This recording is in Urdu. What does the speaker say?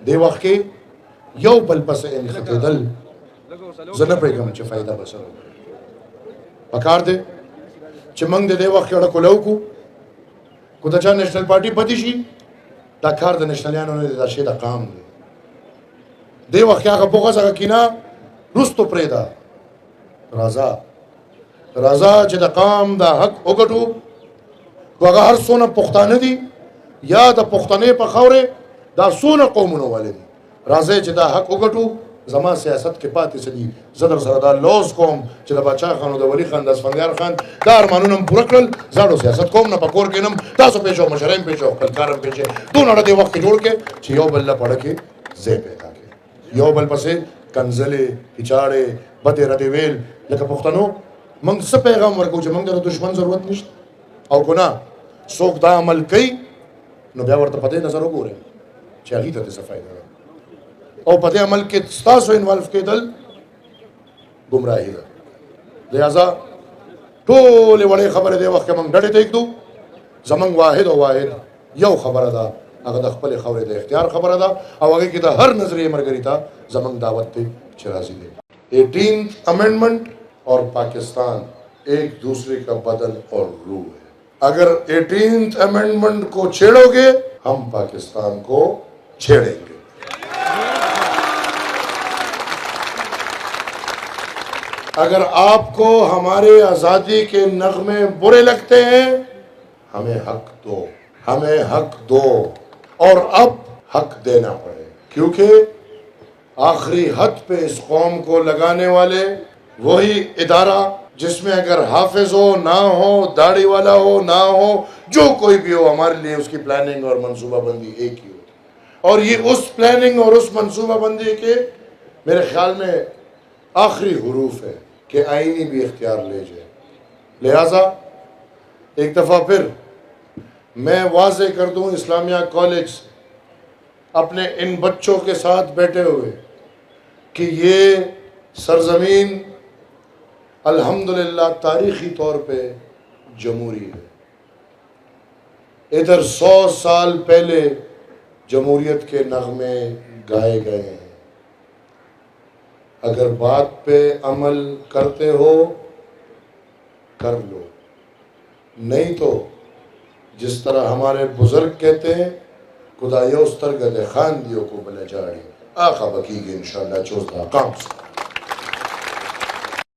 دې وخت کې یو بل پسې انخېدل زه نه پرېږدم چې فایده به سره وکړي. پکار دی چې موږ د دې وخت کې اړه کوله وکړو. کو د چا نیشنل پارټي بدي شي دا کار د نیشنلیانو نه دی، دا شی د قام دی. دې وخت کې هغه بغض هغه کینه رستو پرېږده. راځه چې د قام دا حق وګټو. کو هغه هر څونه پښتانه دي یا د پښتنې په خاورې دا څونه قومونه والي دي، راځئ چې دا حق وګټو. زما سیاست کې پاتې څه دي زه در سره دا لوز کوم چې د باچا خان او د ولی خان د اسفندیار خان دا ارمانونه م پوره کړل. زاړو سیاست کوم نه په کور کې نم تاسو پېژو مشره م پېژو خپل کار م پېژې دونه دې وخت کې جوړ کې چې یو بل له پړه کې ځای پیدا کړي، یو بل پسې کنځلې هیچاړې بدې ردې ویل. لکه پښتنو موږ څه پیغام ورکوو چې موږ د دشمن ضرورت نشته، او که نه څوک دا عمل کوي نو بیا ورته په دې نظر وګورئ چې هغې ته دې څه فایده ده، او په دې عمل کې ستاسو انوالو کېدل ګمراهي ده. لہذا ټولې وړې خبرې دې وخت کې موږ ډډې ته ایږدو. زموږ واحد او واحد یو خبره ده، هغه د خپلې خاورې د اختیار خبره ده، او هغې کې د هر نظریې ملګري ته زموږ دعوت دی چې راضي دی. 18th امینڈمنٹ اور پاکستان ایک دوسرے کا بدن اور روح ہے. اگر 18th امینڈمنٹ کو چھیڑو گے ہم پاکستان کو چھیڑیں گے. اگر آپ کو ہمارے آزادی کے نغمے برے لگتے ہیں ہمیں حق دو، ہمیں حق دو، اور اب حق دینا پڑے، کیونکہ آخری حد پہ اس قوم کو لگانے والے وہی ادارہ جس میں اگر حافظ ہو نہ ہو، داڑھی والا ہو نہ ہو، جو کوئی بھی ہو، ہمارے لیے اس کی پلاننگ اور منصوبہ بندی ایک ہی ہوتی ہے. اور یہ اس پلاننگ اور اس منصوبہ بندی کے میرے خیال میں آخری حروف ہے کہ آئینی بھی اختیار لے جائے. لہٰذا ایک دفعہ پھر میں واضح کر دوں اسلامیہ کالج اپنے ان بچوں کے ساتھ بیٹھے ہوئے کہ یہ سرزمین الحمدللہ تاریخی طور پہ جمہوری ہے. ادھر 100 سال پہلے جمہوریت کے نغمے گائے گئے ہیں. اگر بات پہ عمل کرتے ہو کر لو، نہیں تو جس طرح ہمارے بزرگ کہتے ہیں خدایوستر گدے خان دیو کو بلے جاڑی آخا بکی گے انشاءاللہ چوزدہ کام سے.